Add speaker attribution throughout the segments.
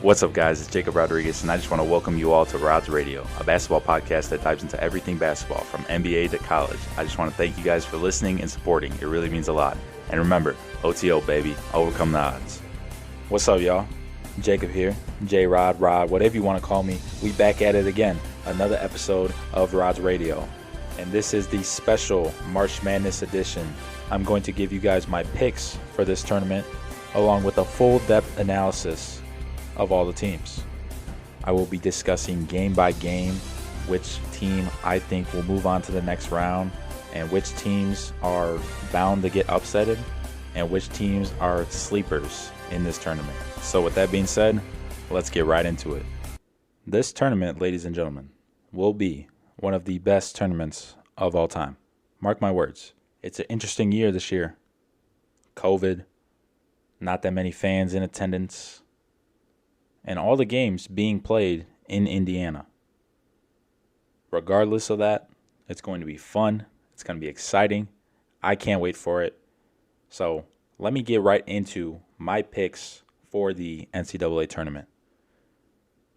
Speaker 1: What's up, guys? It's Jacob Rodriguez, and I just want to welcome you all to Rod's Radio, a basketball podcast that dives into everything basketball, from NBA to college. I just want to thank you guys for listening and supporting. It really means a lot. And remember, OTO, baby, overcome the odds. What's up, y'all? Jacob here, J-Rod, Rod, whatever you want to call me. We back at it again, another episode of Rod's Radio. And this is the special March Madness edition. I'm going to give you guys my picks for this tournament, along with a full depth analysis of all the teams. I will be discussing game by game which team I think will move on to the next round, and which teams are bound to get upsetted, and which teams are sleepers in this tournament. So with that being said, let's get right into it. This tournament, ladies and gentlemen, will be one of the best tournaments of all time. Mark my words. It's an interesting year this year. COVID, not that many fans in attendance, and all the games being played in Indiana. Regardless of that, it's going to be fun. It's going to be exciting. I can't wait for it. So let me get right into my picks for the NCAA tournament.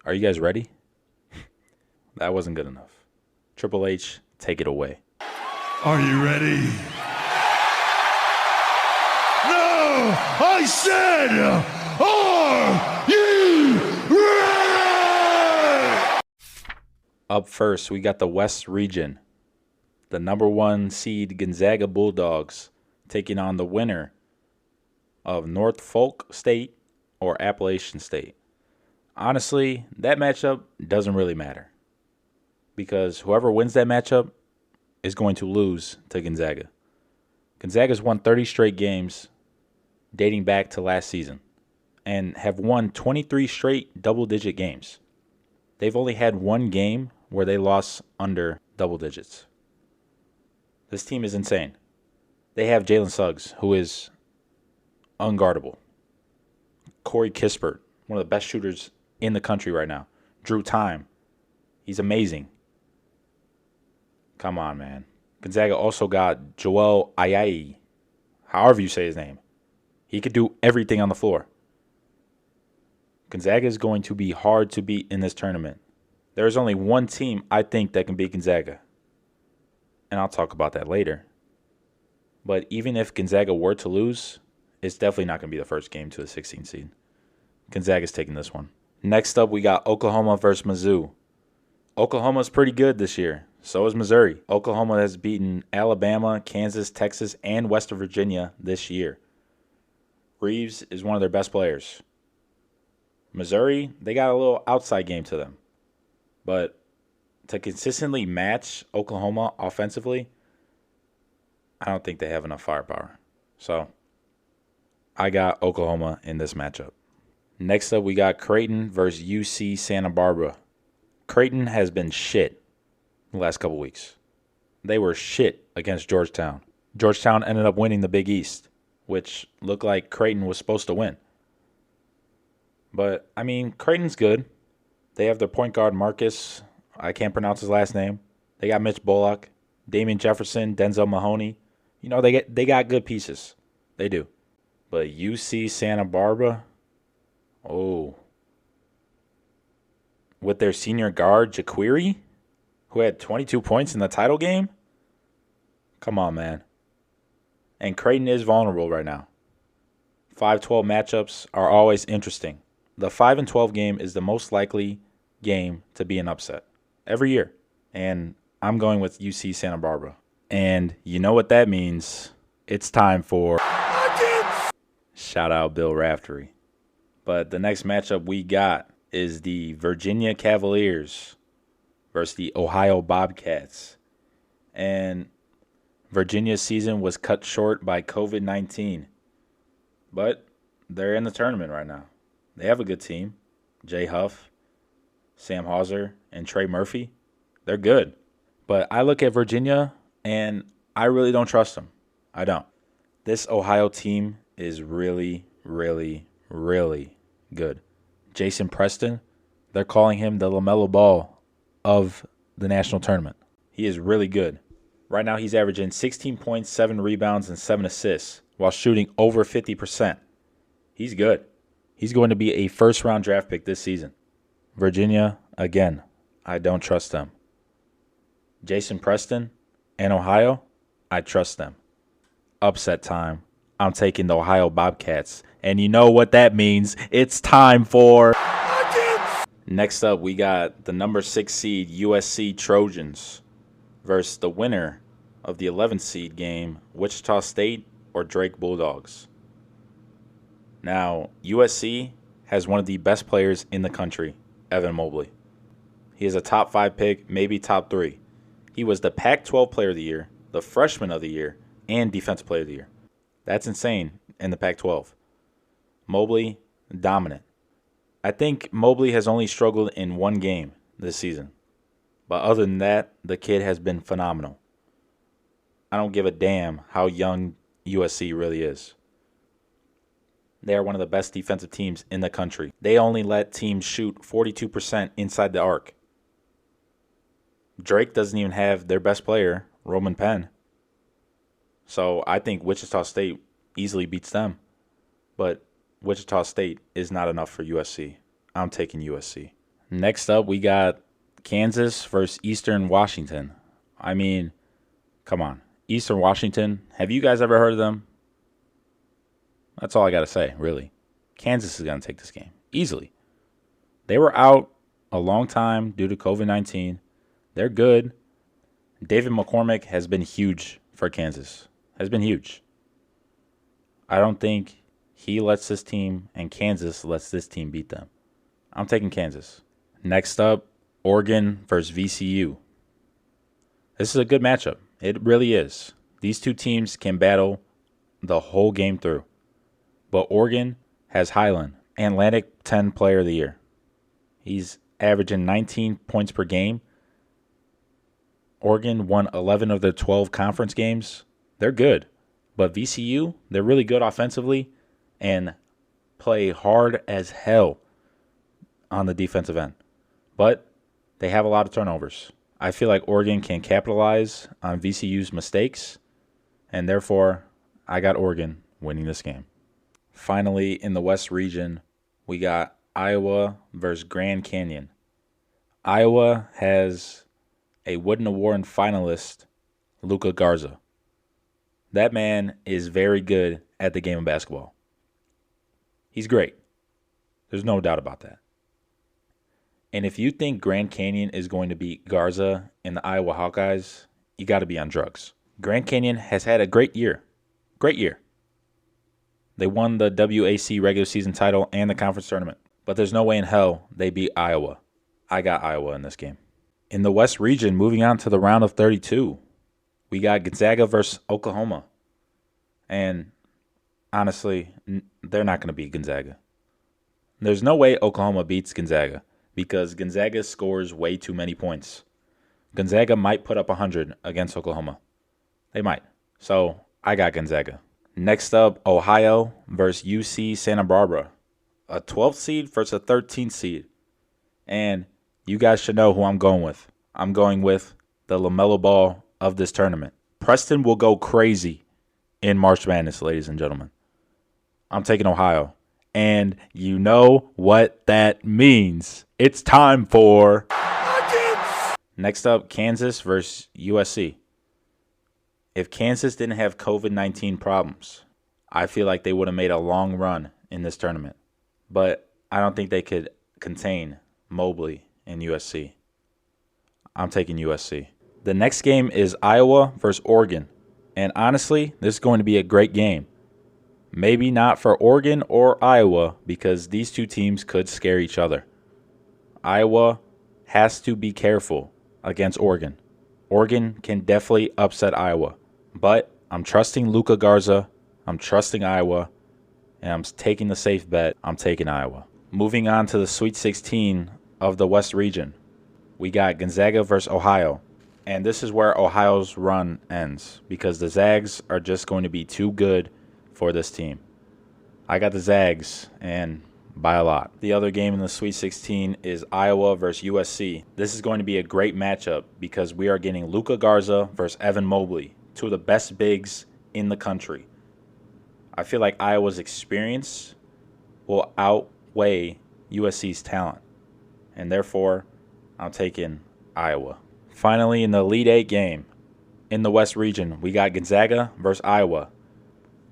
Speaker 1: Are you guys ready? That wasn't good enough. Triple H, take it away.
Speaker 2: Are you ready? No! I said, are you ready?
Speaker 1: Up first, we got the West region. The number 1 seed Gonzaga Bulldogs taking on the winner of Norfolk State or Appalachian State. Honestly, that matchup doesn't really matter, because whoever wins that matchup is going to lose to Gonzaga. Gonzaga's won 30 straight games dating back to last season and have won 23 straight double-digit games. They've only had one game where they lost under double digits. This team is insane. They have Jalen Suggs, who is unguardable. Corey Kispert, one of the best shooters in the country right now. Drew Time, he's amazing. Come on, man. Gonzaga also got Joel Ayayi, however you say his name. He could do everything on the floor. Gonzaga is going to be hard to beat in this tournament. There's only one team I think that can beat Gonzaga, and I'll talk about that later. But even if Gonzaga were to lose, it's definitely not going to be the first game to a 16 seed. Gonzaga's taking this one. Next up, we got Oklahoma versus Mizzou. Oklahoma's pretty good this year. So is Missouri. Oklahoma has beaten Alabama, Kansas, Texas, and West Virginia this year. Reeves is one of their best players. Missouri, they got a little outside game to them. But to consistently match Oklahoma offensively, I don't think they have enough firepower. So I got Oklahoma in this matchup. Next up, we got Creighton versus UC Santa Barbara. Creighton has been shit the last couple weeks. They were shit against Georgetown. Georgetown ended up winning the Big East, which looked like Creighton was supposed to win. But, I mean, Creighton's good. They have their point guard, Marcus. I can't pronounce his last name. They got Mitch Bullock, Damian Jefferson, Denzel Mahoney. You know, they got good pieces. They do. But UC Santa Barbara, oh. With their senior guard, Jaquiri, who had 22 points in the title game? Come on, man. And Creighton is vulnerable right now. 5-12 matchups are always interesting. The 5-12 game is the most likely game to be an upset every year. And I'm going with UC Santa Barbara. And you know what that means. It's time for shout out Bill Raftery. But the next matchup we got is the Virginia Cavaliers versus the Ohio Bobcats. And Virginia's season was cut short by COVID-19. But they're in the tournament right now. They have a good team. Jay Huff, Sam Hauser, and Trey Murphy. They're good. But I look at Virginia, and I really don't trust them. I don't. This Ohio team is really, really, really good. Jason Preston, they're calling him the LaMelo Ball of the national tournament. He is really good. Right now he's averaging 16 points, 7 rebounds, and 7 assists while shooting over 50%. He's good. He's going to be a first-round draft pick this season. Virginia, again, I don't trust them. Jason Preston and Ohio, I trust them. Upset time. I'm taking the Ohio Bobcats. And you know what that means. It's time for... Next up, we got the number 6 seed USC Trojans versus the winner of the 11th seed game, Wichita State or Drake Bulldogs. Now, USC has one of the best players in the country, Evan Mobley. He is a top 5 pick, maybe top 3. He was the Pac-12 Player of the Year, the Freshman of the Year, and Defensive Player of the Year. That's insane in the Pac-12. Mobley, dominant. I think Mobley has only struggled in one game this season. But other than that, the kid has been phenomenal. I don't give a damn how young USC really is. They are one of the best defensive teams in the country. They only let teams shoot 42% inside the arc. Drake doesn't even have their best player, Roman Penn. So I think Wichita State easily beats them. But Wichita State is not enough for USC. I'm taking USC. Next up, we got Kansas versus Eastern Washington. I mean, come on. Eastern Washington, have you guys ever heard of them? That's all I got to say, really. Kansas is going to take this game easily. They were out a long time due to COVID-19. They're good. David McCormick has been huge for Kansas. Has been huge. I don't think he lets this team and Kansas lets this team beat them. I'm taking Kansas. Next up, Oregon versus VCU. This is a good matchup. It really is. These two teams can battle the whole game through. But Oregon has Highland, Atlantic 10 Player of the Year. He's averaging 19 points per game. Oregon won 11 of their 12 conference games. They're good. But VCU, they're really good offensively and play hard as hell on the defensive end. But they have a lot of turnovers. I feel like Oregon can capitalize on VCU's mistakes, and therefore I got Oregon winning this game. Finally, in the West region, we got Iowa versus Grand Canyon. Iowa has a Wooden Award finalist, Luka Garza. That man is very good at the game of basketball. He's great. There's no doubt about that. And if you think Grand Canyon is going to beat Garza and the Iowa Hawkeyes, you got to be on drugs. Grand Canyon has had a great year. Great year. They won the WAC regular season title and the conference tournament. But there's no way in hell they beat Iowa. I got Iowa in this game. In the West region, moving on to the round of 32, we got Gonzaga versus Oklahoma. And honestly, they're not going to beat Gonzaga. There's no way Oklahoma beats Gonzaga because Gonzaga scores way too many points. Gonzaga might put up 100 against Oklahoma. They might. So I got Gonzaga. Next up, Ohio versus UC Santa Barbara. A 12th seed versus a 13th seed. And you guys should know who I'm going with. I'm going with the LaMelo Ball of this tournament. Preston will go crazy in March Madness, ladies and gentlemen. I'm taking Ohio. And you know what that means. It's time for... Next up, Kansas versus USC. If Kansas didn't have COVID-19 problems, I feel like they would have made a long run in this tournament. But I don't think they could contain Mobley and USC. I'm taking USC. The next game is Iowa versus Oregon. And honestly, this is going to be a great game. Maybe not for Oregon or Iowa because these two teams could scare each other. Iowa has to be careful against Oregon. Oregon can definitely upset Iowa. But I'm trusting Luka Garza. I'm trusting Iowa. And I'm taking the safe bet. I'm taking Iowa. Moving on to the Sweet 16 of the West region. We got Gonzaga versus Ohio. And this is where Ohio's run ends because the Zags are just going to be too good for this team. I got the Zags, and by a lot. The other game in the Sweet 16 is Iowa versus USC. This is going to be a great matchup because we are getting Luka Garza versus Evan Mobley, two of the best bigs in the country. I feel like Iowa's experience will outweigh USC's talent. And therefore, I'm taking Iowa. Finally, in the Elite Eight game, in the West region, we got Gonzaga versus Iowa.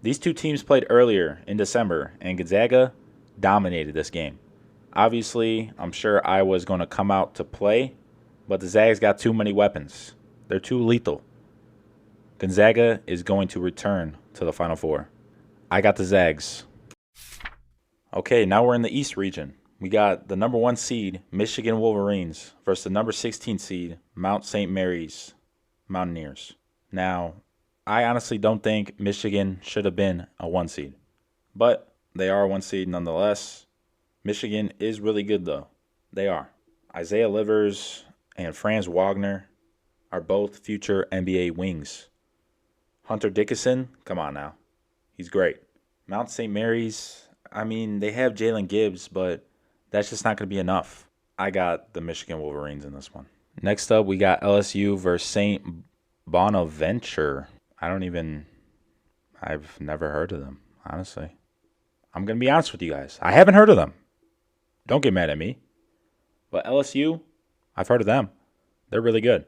Speaker 1: These two teams played earlier in December, and Gonzaga dominated this game. Obviously, I'm sure Iowa is going to come out to play, but the Zags got too many weapons. They're too lethal. Gonzaga is going to return to the Final Four. I got the Zags. Okay, now we're in the East region. We got the number 1 seed, Michigan Wolverines, versus the number 16 seed, Mount St. Mary's Mountaineers. Now, I honestly don't think Michigan should have been a 1 seed, but they are a 1 seed nonetheless. Michigan is really good, though. They are. Isaiah Livers and Franz Wagner are both future NBA wings. Hunter Dickinson, come on now. He's great. Mount St. Mary's, I mean, they have Jalen Gibbs, but that's just not going to be enough. I got the Michigan Wolverines in this one. Next up, we got LSU versus St. Bonaventure. I've never heard of them, honestly. I'm going to be honest with you guys. I haven't heard of them. Don't get mad at me. But LSU, I've heard of them. They're really good.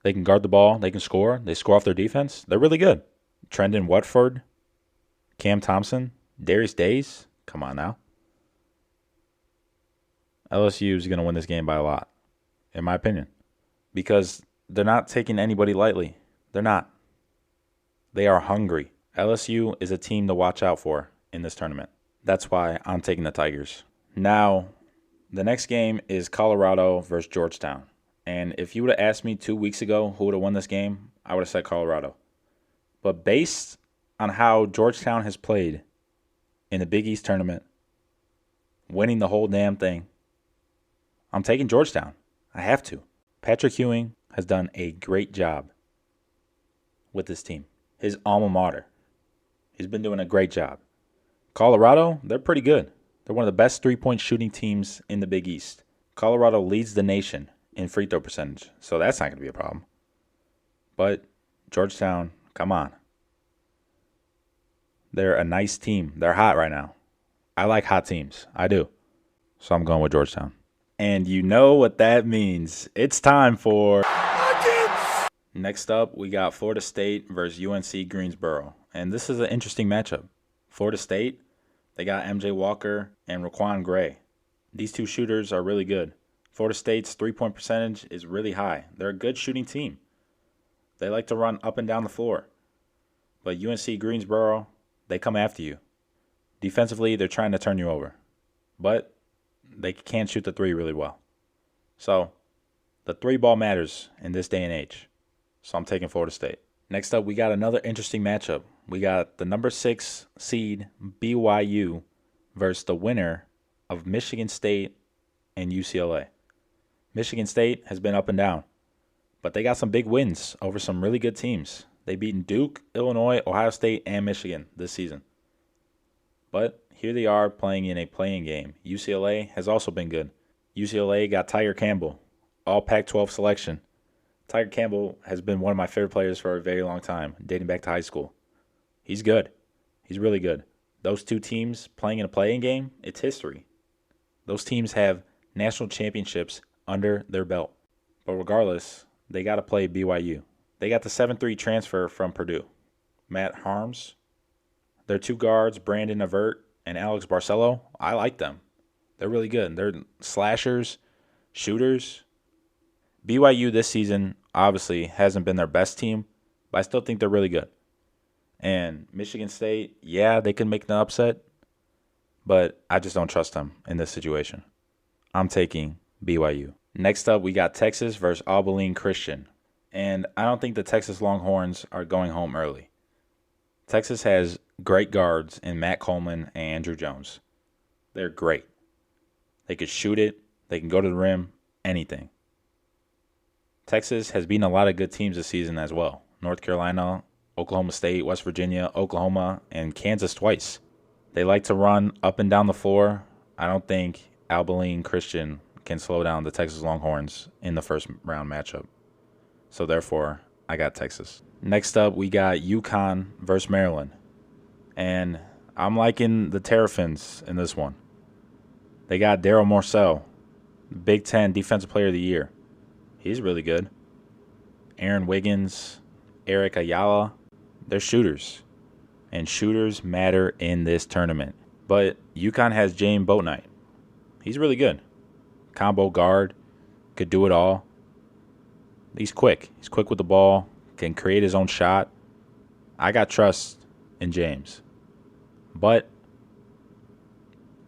Speaker 1: They can guard the ball. They can score. They score off their defense. They're really good. Trendon Watford, Cam Thompson, Darius Days. Come on now. LSU is going to win this game by a lot, in my opinion, because they're not taking anybody lightly. They're not. They are hungry. LSU is a team to watch out for in this tournament. That's why I'm taking the Tigers. Now, the next game is Colorado versus Georgetown. And if you would have asked me 2 weeks ago who would have won this game, I would have said Colorado. But based on how Georgetown has played in the Big East tournament, winning the whole damn thing, I'm taking Georgetown. I have to. Patrick Ewing has done a great job with this team. His alma mater. He's been doing a great job. Colorado, they're pretty good. They're one of the best three-point shooting teams in the Big East. Colorado leads the nation in free throw percentage, so that's not going to be a problem. But Georgetown, come on. They're a nice team. They're hot right now. I like hot teams. I do. So I'm going with Georgetown. And you know what that means. It's time for Nuggets! Next up, we got Florida State versus UNC Greensboro. And this is an interesting matchup. Florida State, they got MJ Walker and Raquan Gray. These two shooters are really good. Florida State's three-point percentage is really high. They're a good shooting team. They like to run up and down the floor. But UNC Greensboro, they come after you. Defensively, they're trying to turn you over. But they can't shoot the three really well. So, the three ball matters in this day and age. So I'm taking Florida State. Next up, we got another interesting matchup. We got the number 6 seed BYU versus the winner of Michigan State and UCLA. Michigan State has been up and down, but they got some big wins over some really good teams. They've beaten Duke, Illinois, Ohio State, and Michigan this season. But here they are playing in a playing game. UCLA has also been good. UCLA got Tiger Campbell, all Pac-12 selection. Tiger Campbell has been one of my favorite players for a very long time, dating back to high school. He's good. He's really good. Those two teams playing in a playing game, it's history. Those teams have national championships under their belt. But regardless, they got to play BYU. They got the 7-3 transfer from Purdue. Matt Harms. Their two guards, Brandon Avert and Alex Barcelo, I like them. They're really good. They're slashers, shooters. BYU this season obviously hasn't been their best team, but I still think they're really good. And Michigan State, yeah, they could make the upset, but I just don't trust them in this situation. I'm taking BYU. Next up, we got Texas versus Abilene Christian. And I don't think the Texas Longhorns are going home early. Texas has great guards in Matt Coleman and Andrew Jones. They're great. They could shoot it. They can go to the rim. Anything. Texas has beaten a lot of good teams this season as well. North Carolina, Oklahoma State, West Virginia, Oklahoma, and Kansas twice. They like to run up and down the floor. I don't think Abilene Christian can slow down the Texas Longhorns in the first round matchup. So therefore, I got Texas. Next up, we got UConn versus Maryland. And I'm liking the Terrapins in this one. They got Daryl Morcell, Big Ten Defensive Player of the Year. He's really good. Aaron Wiggins, Eric Ayala, they're shooters. And shooters matter in this tournament. But UConn has James Boatnight. He's really good. Combo guard, could do it all. He's quick. He's quick with the ball, can create his own shot. I got trust in James. But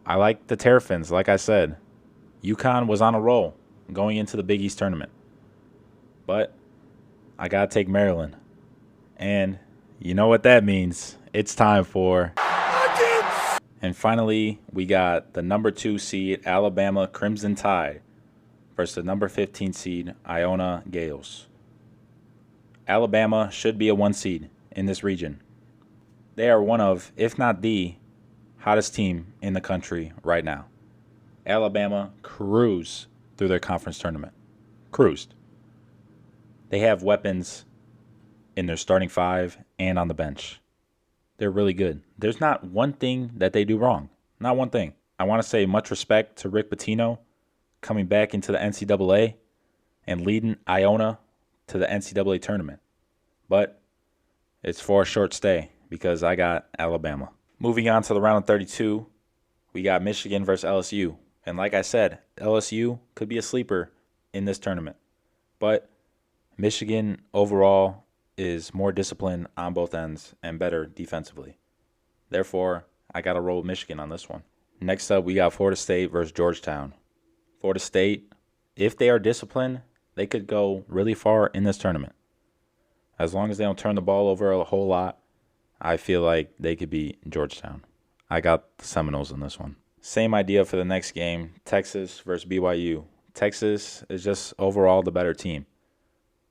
Speaker 1: I like the Terrapins, like I said. UConn was on a roll going into the Big East tournament. But I got to take Maryland. And you know what that means. It's time for... And finally, we got the number 2 seed Alabama Crimson Tide versus the number 15 seed Iona Gales. Alabama should be a 1 seed in this region. They are one of, if not the, hottest team in the country right now. Alabama cruised through their conference tournament. Cruised. They have weapons in their starting 5 and on the bench. They're really good. There's not one thing that they do wrong. Not one thing. I want to say much respect to Rick Pitino coming back into the NCAA and leading Iona to the NCAA tournament. But it's for a short stay because I got Alabama. Moving on to the round of 32, we got Michigan versus LSU. And like I said, LSU could be a sleeper in this tournament. But Michigan overall is more disciplined on both ends and better defensively. Therefore, I got to roll Michigan on this one. Next up, we got Florida State versus Georgetown. Florida State, if they are disciplined, they could go really far in this tournament. As long as they don't turn the ball over a whole lot, I feel like they could beat Georgetown. I got the Seminoles in this one. Same idea for the next game, Texas versus BYU. Texas is just overall the better team.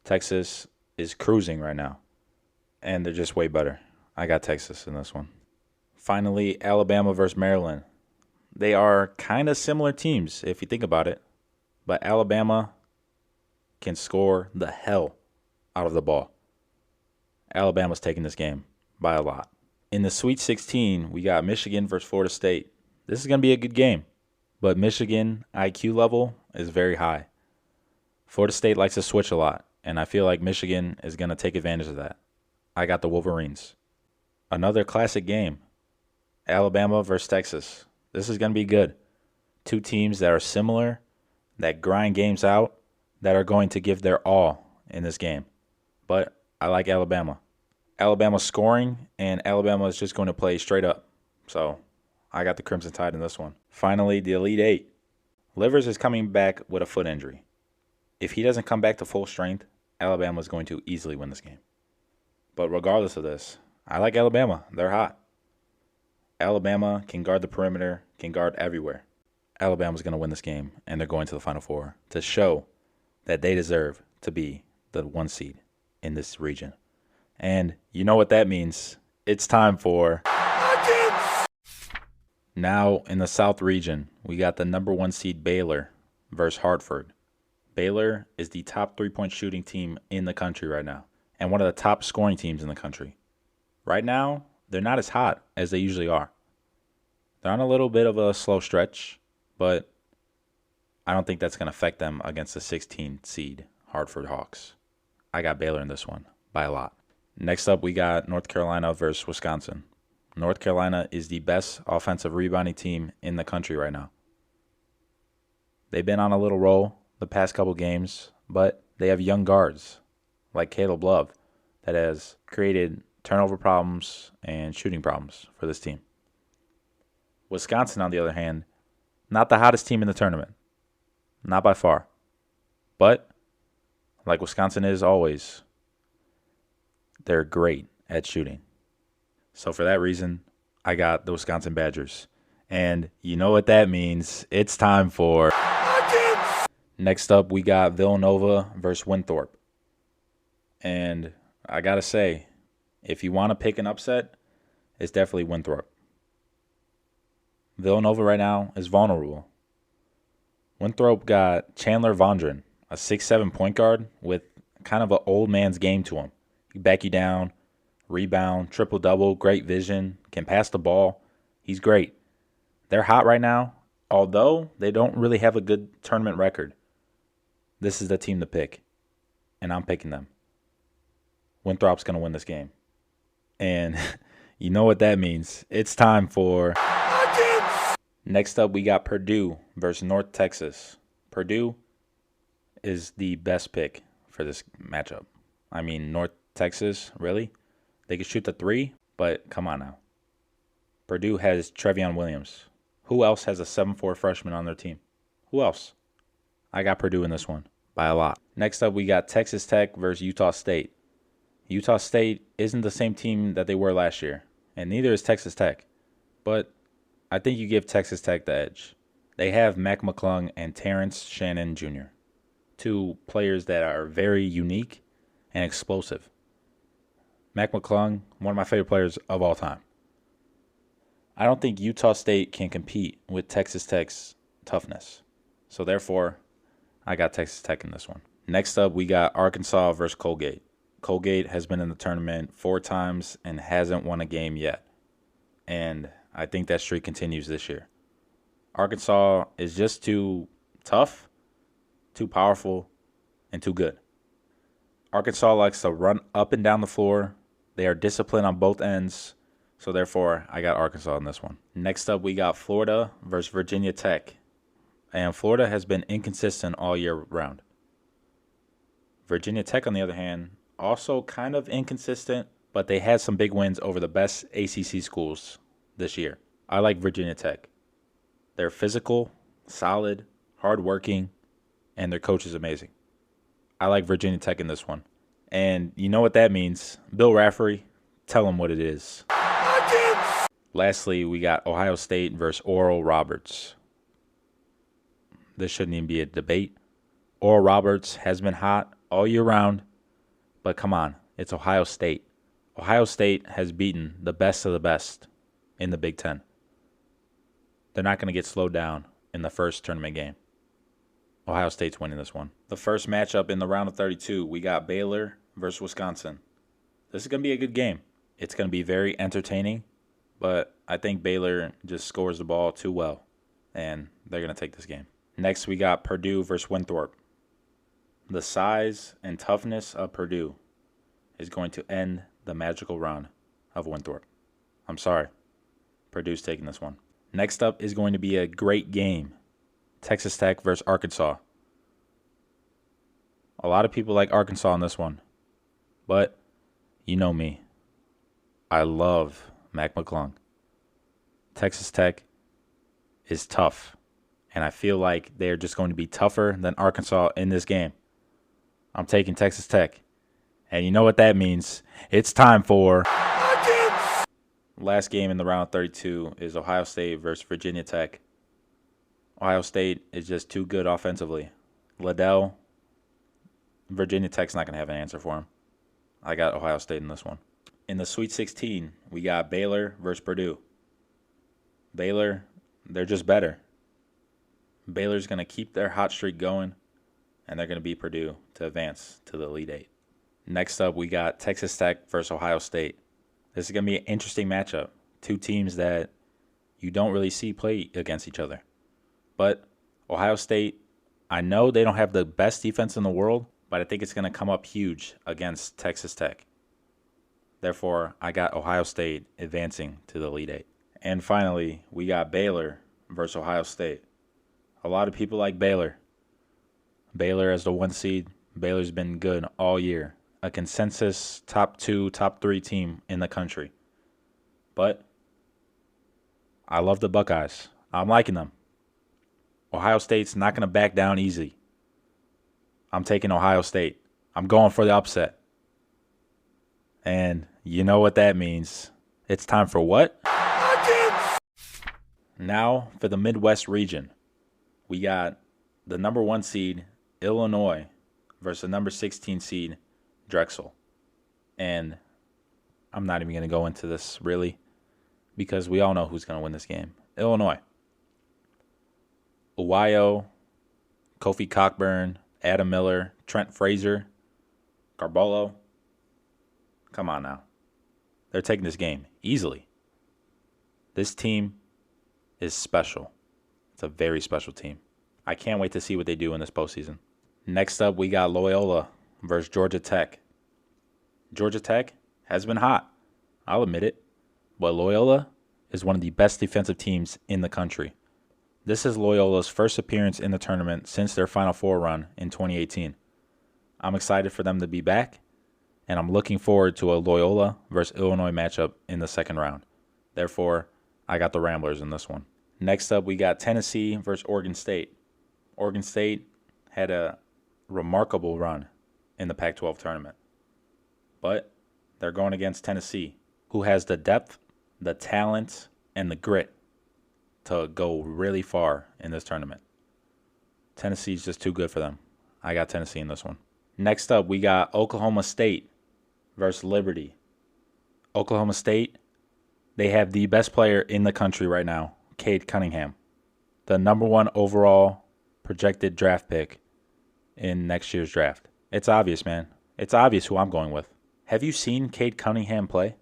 Speaker 1: Texas is cruising right now, and they're just way better. I got Texas in this one. Finally, Alabama versus Maryland. They are kind of similar teams if you think about it, but Alabama can score the hell out of the ball. Alabama's taking this game by a lot. In the Sweet 16, we got Michigan versus Florida State. This is going to be a good game, but Michigan IQ level is very high. Florida State likes to switch a lot, and I feel like Michigan is going to take advantage of that. I got the Wolverines. Another classic game, Alabama versus Texas. This is going to be good. Two teams that are similar, that grind games out, that are going to give their all in this game. But I like Alabama. Alabama's scoring, and Alabama is just going to play straight up. So I got the Crimson Tide in this one. Finally, the Elite Eight. Livers is coming back with a foot injury. If he doesn't come back to full strength, Alabama is going to easily win this game. But regardless of this, I like Alabama. They're hot. Alabama can guard the perimeter, can guard everywhere. Alabama's going to win this game, and they're going to the Final Four to show that they deserve to be the 1 seed in this region. And you know what that means. It's time for... Now, in the South region, we got the number 1 seed Baylor versus Hartford. Baylor is the top 3-point shooting team in the country right now and one of the top scoring teams in the country. Right now, they're not as hot as they usually are. They're on a little bit of a slow stretch, but I don't think that's going to affect them against the 16 seed Hartford Hawks. I got Baylor in this one by a lot. Next up, we got North Carolina versus Wisconsin. North Carolina is the best offensive rebounding team in the country right now. They've been on a little roll the past couple games, but they have young guards like Caleb Love that has created turnover problems and shooting problems for this team. Wisconsin, on the other hand, not the hottest team in the tournament. Not by far. But, like Wisconsin is always, they're great at shooting. So for that reason, I got the Wisconsin Badgers. And you know what that means. It's time for... Next up, we got Villanova versus Winthrop. And I got to say, if you want to pick an upset, it's definitely Winthrop. Villanova right now is vulnerable. Winthrop got Chandler Vondren, a 6'7" point guard with kind of an old man's game to him. He can back you down, rebound, triple-double, great vision, can pass the ball. He's great. They're hot right now. Although they don't really have a good tournament record, this is the team to pick, and I'm picking them. Winthrop's going to win this game. And you know what that means. It's time for... Next up, we got Purdue versus North Texas. Purdue is the best pick for this matchup. I mean, North Texas, really? They can shoot the three, but come on now. Purdue has Trevion Williams. Who else has a 7'4" freshman on their team? Who else? I got Purdue in this one by a lot. Next up, we got Texas Tech versus Utah State. Utah State isn't the same team that they were last year, and neither is Texas Tech. But I think you give Texas Tech the edge. They have Mac McClung and Terrence Shannon Jr., two players that are very unique and explosive. Mac McClung, one of my favorite players of all time. I don't think Utah State can compete with Texas Tech's toughness. So therefore, I got Texas Tech in this one. Next up, we got Arkansas versus Colgate. Colgate has been in the tournament 4 times and hasn't won a game yet. And I think that streak continues this year. Arkansas is just too tough, too powerful, and too good. Arkansas likes to run up and down the floor. They are disciplined on both ends. So therefore, I got Arkansas in this one. Next up, we got Florida versus Virginia Tech. And Florida has been inconsistent all year round. Virginia Tech, on the other hand, also kind of inconsistent, but they had some big wins over the best ACC schools this year. I like Virginia Tech. They're physical, solid, hardworking, and their coach is amazing. I like Virginia Tech in this one. And you know what that means. Bill Raftery, tell them what it is. Lastly, we got Ohio State versus Oral Roberts. This shouldn't even be a debate. Oral Roberts has been hot all year round, but come on, it's Ohio State. Ohio State has beaten the best of the best in the Big Ten. They're not going to get slowed down in the first tournament game. Ohio State's winning this one. The first matchup in the round of 32, we got Baylor versus Wisconsin. This is going to be a good game. It's going to be very entertaining, but I think Baylor just scores the ball too well, and they're going to take this game. Next, we got Purdue versus Winthrop. The size and toughness of Purdue is going to end the magical run of Winthrop. I'm sorry. Purdue's taking this one. Next up is going to be a great game. Texas Tech versus Arkansas. A lot of people like Arkansas on this one, but you know me. I love Mac McClung. Texas Tech is tough, and I feel like they're just going to be tougher than Arkansas in this game. I'm taking Texas Tech, and you know what that means. It's time for... Last game in the round of 32 is Ohio State versus Virginia Tech. Ohio State is just too good offensively. Liddell, Virginia Tech's not going to have an answer for him. I got Ohio State in this one. In the Sweet 16, we got Baylor versus Purdue. Baylor, they're just better. Baylor's going to keep their hot streak going, and they're going to beat Purdue to advance to the Elite Eight. Next up, we got Texas Tech versus Ohio State. This is going to be an interesting matchup. Two teams that you don't really see play against each other. But Ohio State, I know they don't have the best defense in the world, but I think it's going to come up huge against Texas Tech. Therefore, I got Ohio State advancing to the Elite Eight. And finally, we got Baylor versus Ohio State. A lot of people like Baylor. Baylor as the 1 seed. Baylor's been good all year. A consensus top 2, top 3 team in the country. But I love the Buckeyes. I'm liking them. Ohio State's not going to back down easy. I'm taking Ohio State. I'm going for the upset. And you know what that means. It's time for what? Now for the Midwest region. We got the number 1 seed, Illinois, versus the number 16 seed, Drexel. And I'm not even going to go into this, really, because we all know who's going to win this game. Illinois. Uwayo, Kofi Cockburn, Adam Miller, Trent Frazier, Garbolo. Come on now. They're taking this game easily. This team is special. It's a very special team. I can't wait to see what they do in this postseason. Next up, we got Loyola versus Georgia Tech. Georgia Tech has been hot. I'll admit it. But Loyola is one of the best defensive teams in the country. This is Loyola's first appearance in the tournament since their Final Four run in 2018. I'm excited for them to be back, and I'm looking forward to a Loyola versus Illinois matchup in the second round. Therefore, I got the Ramblers in this one. Next up, we got Tennessee versus Oregon State. Oregon State had a remarkable run in the Pac-12 tournament, but they're going against Tennessee, who has the depth, the talent, and the grit to go really far in this tournament. Tennessee's just too good for them. I got Tennessee in this one. Next up, we got Oklahoma State versus Liberty. Oklahoma State, they have the best player in the country right now, Cade Cunningham, the number 1 overall projected draft pick in next year's draft. It's obvious, man. It's obvious who I'm going with. Have you seen Cade Cunningham play?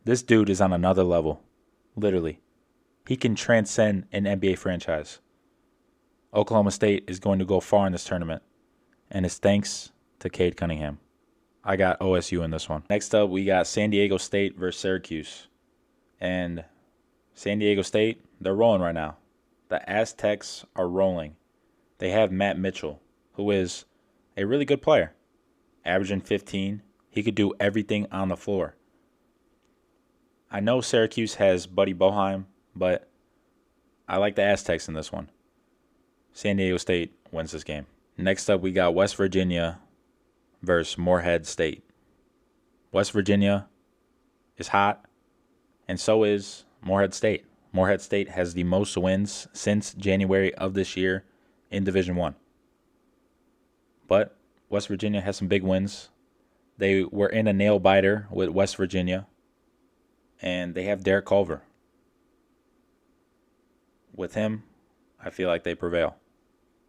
Speaker 1: This dude is on another level, literally. He can transcend an NBA franchise. Oklahoma State is going to go far in this tournament, and it's thanks to Cade Cunningham. I got OSU in this one. Next up, we got San Diego State versus Syracuse. And San Diego State, they're rolling right now. The Aztecs are rolling. They have Matt Mitchell, who is a really good player, averaging 15. He could do everything on the floor. I know Syracuse has Buddy Boeheim, but I like the Aztecs in this one. San Diego State wins this game. Next up, we got West Virginia versus Morehead State. West Virginia is hot, and so is Morehead State. Morehead State has the most wins since January of this year in Division I. But West Virginia has some big wins. They were in a nail-biter with West Virginia, and they have Derek Culver. With him, I feel like they prevail.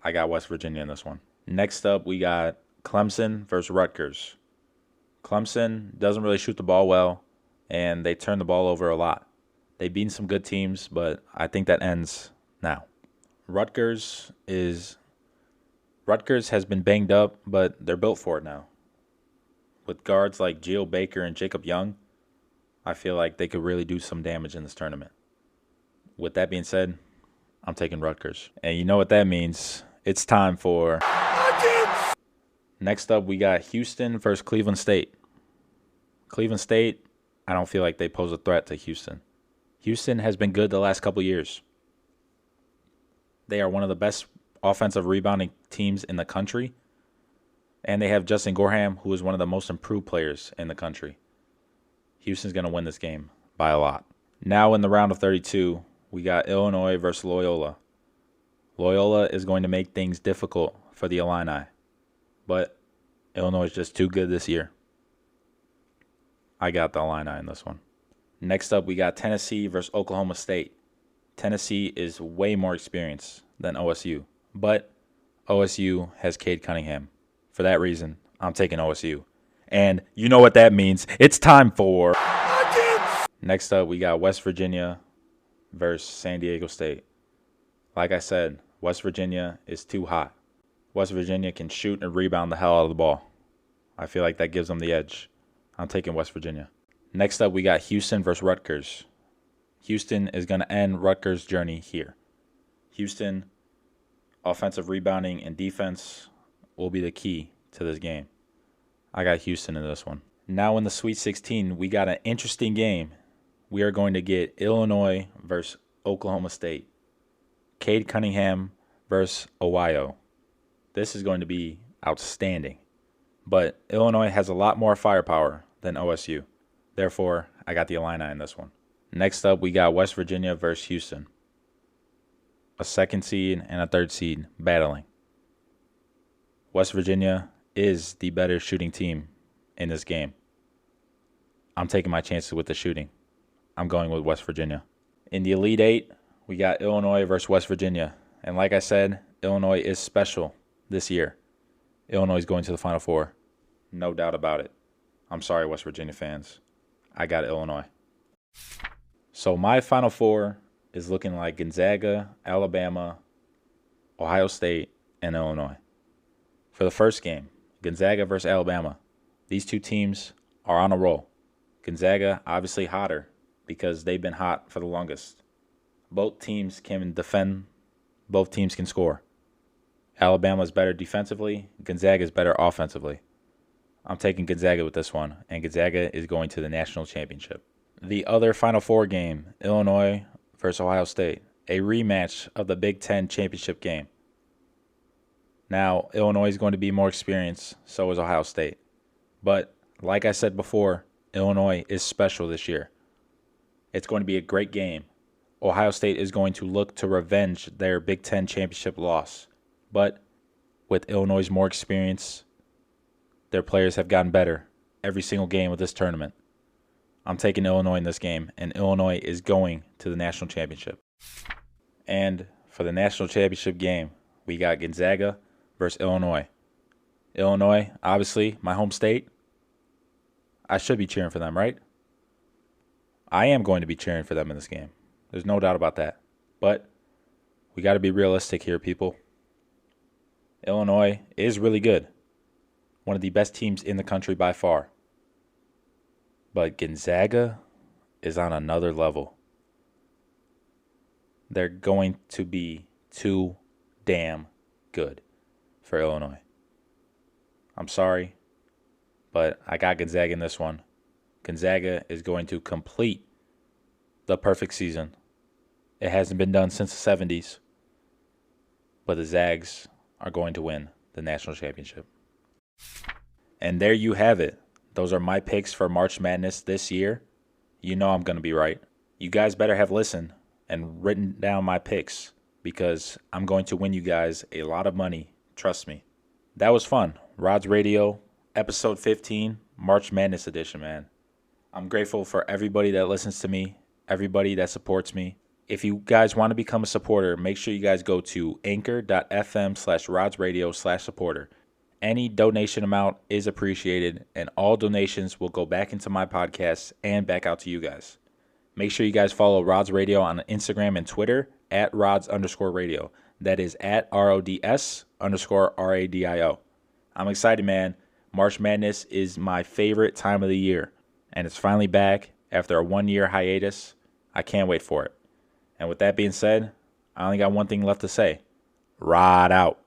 Speaker 1: I got West Virginia in this one. Next up, we got Clemson versus Rutgers. Clemson doesn't really shoot the ball well, and they turn the ball over a lot. They've beaten some good teams, but I think that ends now. Rutgers has been banged up, but they're built for it now. With guards like Geo Baker and Jacob Young, I feel like they could really do some damage in this tournament. With that being said, I'm taking Rutgers. And you know what that means. It's time for... Next up, we got Houston versus Cleveland State. Cleveland State, I don't feel like they pose a threat to Houston. Houston has been good the last couple years. They are one of the best offensive rebounding teams in the country. And they have Justin Gorham, who is one of the most improved players in the country. Houston's going to win this game by a lot. Now in the round of 32, we got Illinois versus Loyola. Loyola is going to make things difficult for the Illini. But Illinois is just too good this year. I got the Illini in this one. Next up, we got Tennessee versus Oklahoma State. Tennessee is way more experienced than OSU. But OSU has Cade Cunningham. For that reason, I'm taking OSU. And you know what that means. It's time for... Next up, we got West Virginia versus San Diego State. Like I said, West Virginia is too hot. West Virginia can shoot and rebound the hell out of the ball. I feel like that gives them the edge. I'm taking West Virginia. Next up, we got Houston versus Rutgers. Houston is going to end Rutgers' journey here. Houston, offensive rebounding and defense will be the key to this game. I got Houston in this one. Now in the Sweet 16, we got an interesting game. We are going to get Illinois versus Oklahoma State. Cade Cunningham versus Ohio. This is going to be outstanding. But Illinois has a lot more firepower than OSU. Therefore, I got the Illini in this one. Next up, we got West Virginia versus Houston. A second seed and a third seed battling. West Virginia is the better shooting team in this game. I'm taking my chances with the shooting. I'm going with West Virginia. In the Elite Eight, we got Illinois versus West Virginia. And like I said, Illinois is special this year. Illinois is going to the Final Four. No doubt about it. I'm sorry, West Virginia fans. I got Illinois. So my Final Four is looking like Gonzaga, Alabama, Ohio State and Illinois. For the first game, Gonzaga versus Alabama. These two teams are on a roll. Gonzaga obviously hotter because they've been hot for the longest. Both teams can defend. Both teams can score. Alabama is better defensively. Gonzaga is better offensively. I'm taking Gonzaga with this one, and Gonzaga is going to the national championship. The other Final Four game, Illinois versus Ohio State, a rematch of the Big Ten championship game. Now, Illinois is going to be more experienced, so is Ohio State. But, like I said before, Illinois is special this year. It's going to be a great game. Ohio State is going to look to revenge their Big Ten championship loss. But with Illinois' more experience, their players have gotten better every single game of this tournament. I'm taking Illinois in this game, and Illinois is going to the national championship. And for the national championship game, we got Gonzaga versus Illinois. Illinois, obviously, my home state. I should be cheering for them, right? I am going to be cheering for them in this game. There's no doubt about that. But we got to be realistic here, people. Illinois is really good. One of the best teams in the country by far. But Gonzaga is on another level. They're going to be too damn good for Illinois. I'm sorry, but I got Gonzaga in this one. Gonzaga is going to complete the perfect season. It hasn't been done since the 70s. But the Zags are going to win the national championship. And there you have it. Those are my picks for March Madness this year. You know I'm going to be right. You guys better have listened and written down my picks because I'm going to win you guys a lot of money. Trust me. That was fun. Rod's Radio, episode 15, March Madness edition, man. I'm grateful for everybody that listens to me, everybody that supports me. If you guys want to become a supporter, make sure you guys go to anchor.fm/rodsradio/supporter. Any donation amount is appreciated, and all donations will go back into my podcast and back out to you guys. Make sure you guys follow Rods Radio on Instagram and Twitter at Rods_radio. That is at RODS_RADIO. I'm excited, man. March Madness is my favorite time of the year, and it's finally back after a 1-year hiatus. I can't wait for it. And with that being said, I only got one thing left to say. Rod out.